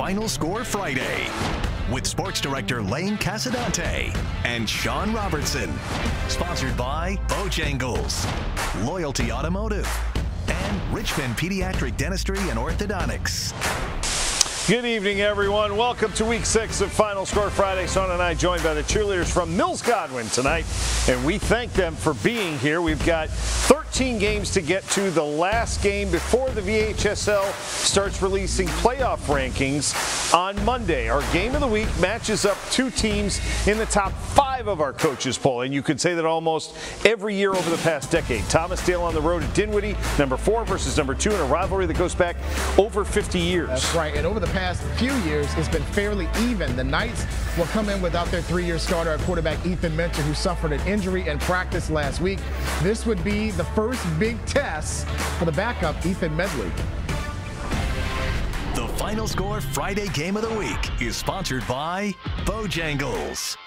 Final Score Friday with Sports Director Lane Casadonte and Sean Robertson. Sponsored by Bojangles, Loyalty Automotive, and Richmond Pediatric Dentistry and Orthodontics. Good evening, everyone. Welcome to Week 6 of Final Score Friday. Sean and I joined by the cheerleaders from Mills Godwin tonight, and we thank them for being here. We've got 13 games to get to, the last game before the VHSL starts releasing playoff rankings on Monday. Our game of the week matches up two teams in the top 5 of our coaches poll, and you could say that almost every year over the past decade. Thomasdale on the road at Dinwiddie, number 4 versus number 2 in a rivalry that goes back over 50 years. That's right, and over the past few years, it's been fairly even. The Knights will come in without their 3-year starter at quarterback Ethan Minter, who suffered an injury in practice last week. This would be the first big test for the backup Ethan Medley. The Final Score Friday Game of the Week is sponsored by Bojangles.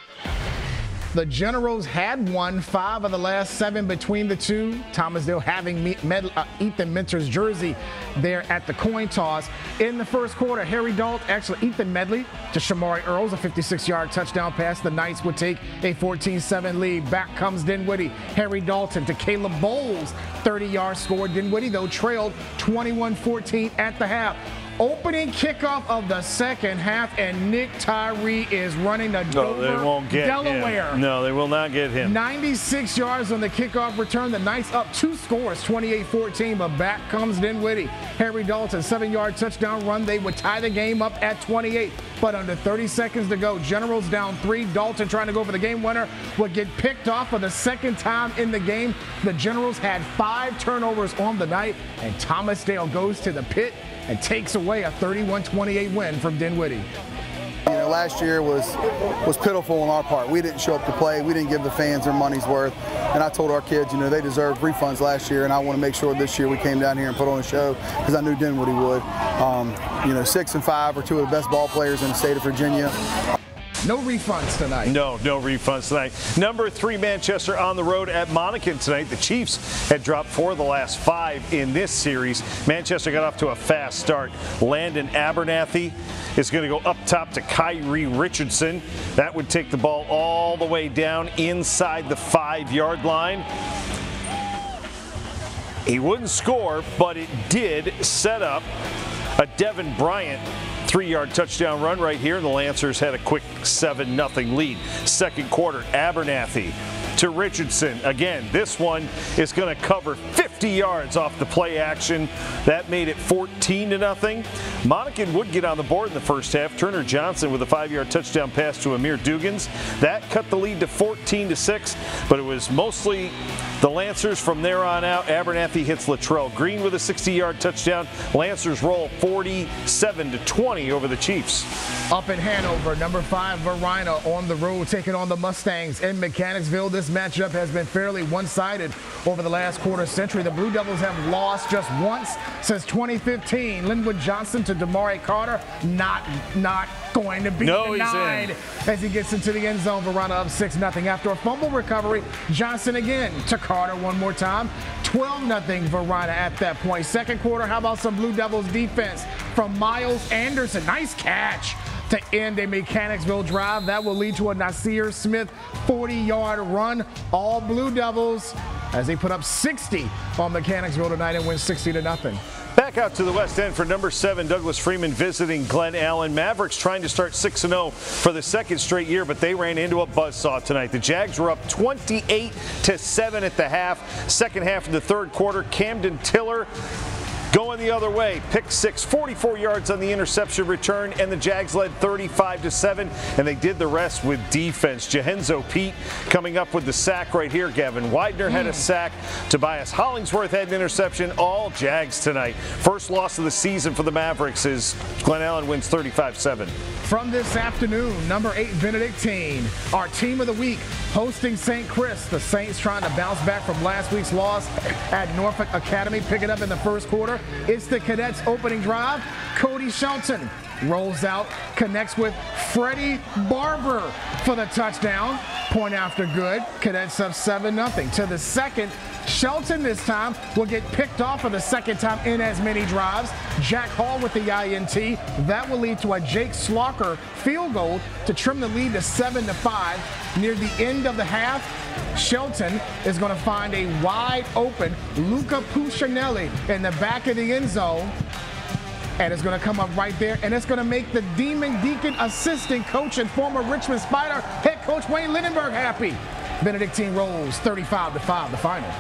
The Generals had won 5 of the last 7 between the two. Thomasdale having Ethan Minter's jersey there at the coin toss. In the first quarter, Ethan Medley to Shamari Earls, a 56-yard touchdown pass. The Knights would take a 14-7 lead. Back comes Dinwiddie. Harry Dalton to Caleb Bowles, 30-yard score. Dinwiddie, though, trailed 21-14 at the half. Opening kickoff of the second half, and Nick Tyree is running to Dover, they won't get Delaware. Him. No, they will not get him. 96 yards on the kickoff return. The Knights up 2 scores, 28-14, but back comes Dinwiddie. Harry Dalton, 7-yard touchdown run. They would tie the game up at 28, but under 30 seconds to go. Generals down 3. Dalton trying to go for the game winner would get picked off for the second time in the game. The Generals had 5 turnovers on the night, and Thomasdale goes to the pit and takes away a 31-28 win from Dinwiddie. You know, last year was pitiful on our part. We didn't show up to play. We didn't give the fans their money's worth. And I told our kids, you know, they deserved refunds last year, and I want to make sure this year we came down here and put on a show because I knew Dinwiddie would. You know, 6 and 5 are 2 of the best ball players in the state of Virginia. No refunds tonight. No refunds tonight. Number 3 Manchester on the road at MONACAN tonight. The Chiefs had dropped 4 of the last 5 in this series. Manchester got off to a fast start. Landon Abernathy is going to go up top to Kyrie Richardson. That would take the ball all the way down inside the 5-yard line. He wouldn't score, but it did set up a Devin Bryant 3-yard touchdown run right here. The Lancers had a quick 7-0 lead. Second quarter, Abernathy to Richardson. Again, this one is going to cover 50 yards off the play action. That made it 14-0. MONACAN would get on the board in the first half. Turner Johnson with a 5-yard touchdown pass to Amir Dugans. That cut the lead to 14-6, but it was mostly the Lancers from there on out. Abernathy hits Latrell Green with a 60-yard touchdown. Lancers roll 47-20 over the Chiefs. Up in Hanover, number 5 Varina on the road taking on the Mustangs in Mechanicsville. This matchup has been fairly one-sided over the last quarter century. The Blue Devils have lost just once since 2015. Linwood Johnson to Damari Carter, not going to be denied as he gets into the end zone. Varina up 6-0 after a fumble recovery. Johnson again to Carter one more time. 12-0 Varina at that point. Second quarter, how about some Blue Devils defense from Miles Anderson? Nice catch to end a Mechanicsville drive. That will lead to a Nasir Smith 40-yard run. All Blue Devils as they put up 60 on Mechanicsville tonight and win 60-0. Back out to the West End for number 7, Douglas Freeman visiting Glen Allen. Mavericks trying to start 6-0 for the second straight year, but they ran into a buzzsaw tonight. The Jags were up 28-7 at the half. Second half of the third quarter, Camden Tiller going the other way. Pick 6, 44 yards on the interception return, and the Jags led 35-7, and they did the rest with defense. Jahenzo Pete coming up with the sack right here. Gavin Widener had a sack. Tobias Hollingsworth had an interception. All Jags tonight. First loss of the season for the Mavericks as Glen Allen wins 35-7. From this afternoon, number 8 Benedictine, our team of the week, hosting St. Chris. The Saints trying to bounce back from last week's loss at Norfolk Academy, pick it up in the first quarter. It's the Cadets' opening drive. Cody Shelton rolls out, connects with Freddie Barber for the touchdown. Point after good. Cadets up 7-0. To the second, Shelton this time will get picked off for the second time in as many drives. Jack Hall with the INT. That will lead to a Jake Slocker field goal to trim the lead to 7-5. Near the end of the half, Shelton is going to find a wide open Luca Puccinelli in the back of the end zone. And it's going to come up right there, and it's going to make the Demon Deacon assistant coach and former Richmond Spider head coach Wayne Lindenberg happy. Benedictine rolls 35-5, the final.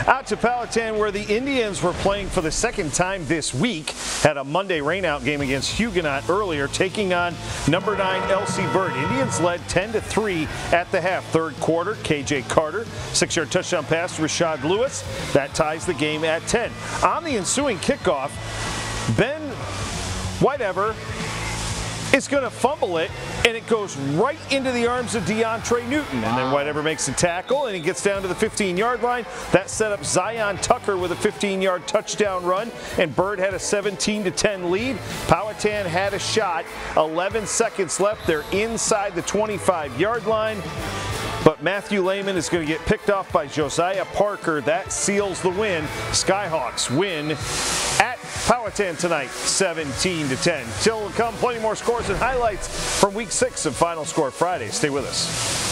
Out to Powhatan, where the Indians were playing for the second time this week. Had a Monday rainout game against Huguenot earlier, taking on number 9 LC Bird. Indians led 10-3 at the half. Third quarter, KJ Carter, 6-yard touchdown pass to Rashad Lewis. That ties the game at 10. On the ensuing kickoff, Ben Whitever is going to fumble it, and it goes right into the arms of DeAndre Newton. And then Whitever makes a tackle, and he gets down to the 15-yard line. That set up Zion Tucker with a 15-yard touchdown run, and Bird had a 17-10 lead. Powhatan had a shot. 11 seconds left. They're inside the 25-yard line. But Matthew Lehman is going to get picked off by Josiah Parker. That seals the win. Skyhawks win at Powhatan tonight, 17-10. Still to come, plenty more scores and highlights from Week 6 of Final Score Friday. Stay with us.